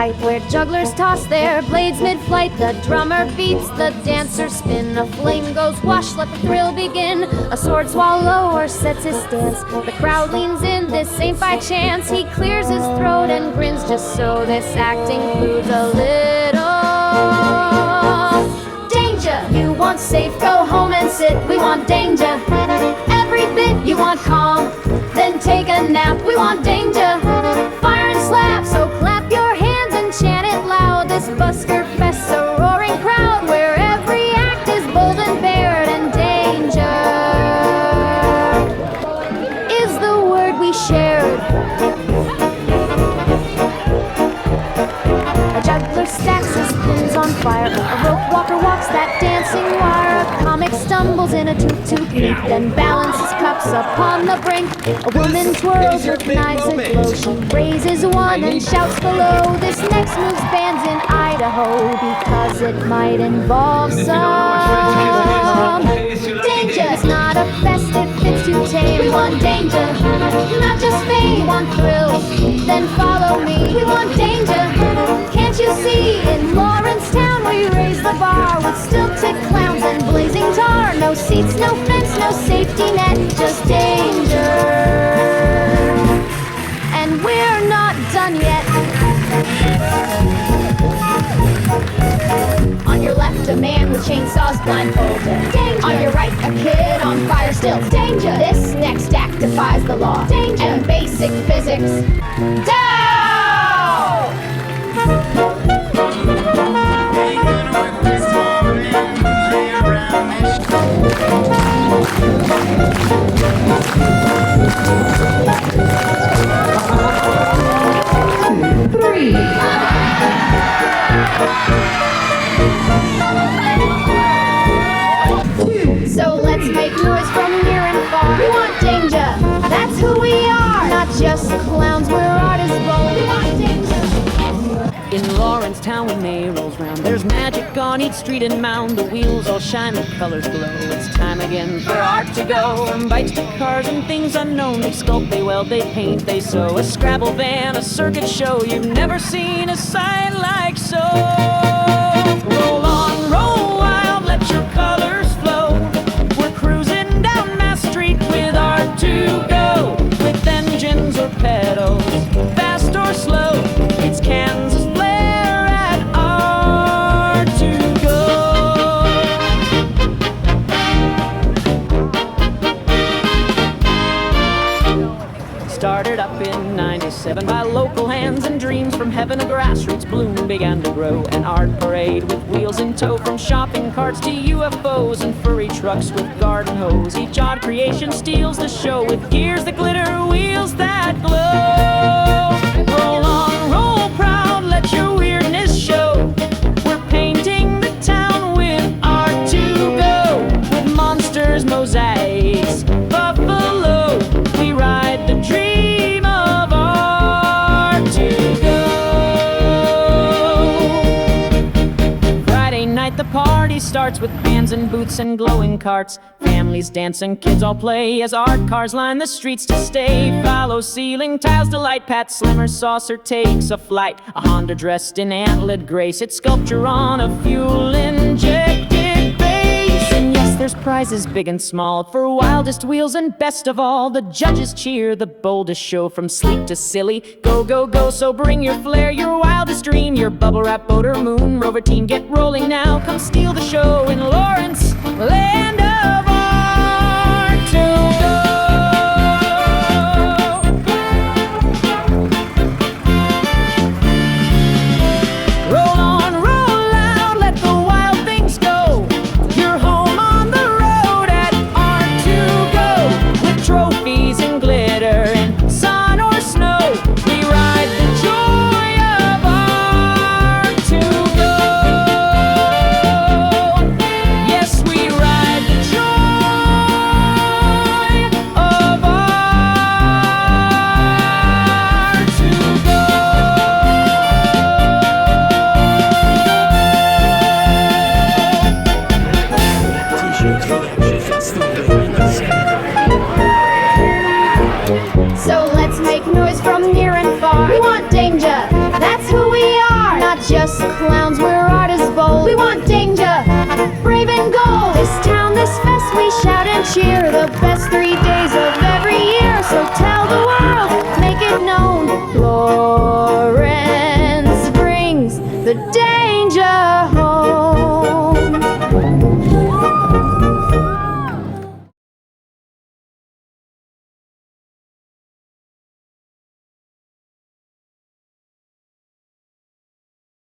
height where jugglers toss their blades mid-flight. The drummer beats, the dancers spin, a flame goes wash, let the thrill begin. A sword swallower sets his stance, the crowd leans in, this ain't by chance. He clears his throat and grins just so this act includes a little danger. You want safe, go home and sit. We want danger. Every bit you want calm, then take a nap. We want danger. Fire and slap, so clap your hands and chant it loud. This Busker Fest's a roaring crowd where every act is bold and bared, and danger is the word we shared. A juggler stacks his pins on fire, a rope walker walks that dancing wire. A comic stumbles in a toot-toot leap, then balances cups upon the brink. A woman twirls her knives aglow, she raises one and shouts below. This next move's banned in Idaho because it might involve some danger. It's not a fest if it's too tame. We want danger, not just fame. We want thrills, then follow me. We want danger. Can't you see? In Lawrence town we raise the bar with stilted clowns and blazing tar. No seats, no fence, no safety net, just danger. And we're not done yet. On your left, a man with chainsaws blindfolded. Danger. On your right, a kid on fire still. Danger. This next act defies the law. Danger. And basic physics. Down! 3. So let's make noise from near and far. We want danger, that's who we are. Not just clowns, we're artists bold. We want danger. In Lawrence town when May rolls round, there's magic on each street and mound. The wheels all shine, the colors glow. It's time again for art to go. From bikes to cars and things unknown, they sculpt, they weld, they paint, they sew. A Scrabble van, a circuit show, you've never seen a sight like so. Roll on, roll wild, let your colors flow. We're cruising down Mass Street with Art Tougeau, with engines or pedals, fast or slow. It's Kansas flair at Art Tougeau. Started up in '97 by local hands and dreams from heaven. A grassroots bloom began to grow. An art parade with wheels in tow, from shopping carts to UFOs and furry trucks with garden hose. Each odd creation steals the show with gears that glitter, wheels that glow. Roll on, roll proud, let your weirdness show. We're painting the town with Art Tougeau, with monsters, mosaics, buffalo. We ride the dream of Art Tougeau. Friday night the party starts with bands and booths and glowing carts. Families dance and kids all play as art cars line the streets to stay. Follow ceiling tiles to light, Pat Slimmer saucer takes a flight. A Honda dressed in antlered grace, it's sculpture on a fuel-injected base. And yes, there's prizes big and small for wildest wheels, and best of all, the judges cheer the boldest show. From sleek to silly, go, go, go, so bring your flair, your wildest dream, your bubble wrap boat or moon rover team. Get rolling now, come steal the show in Lawrence land.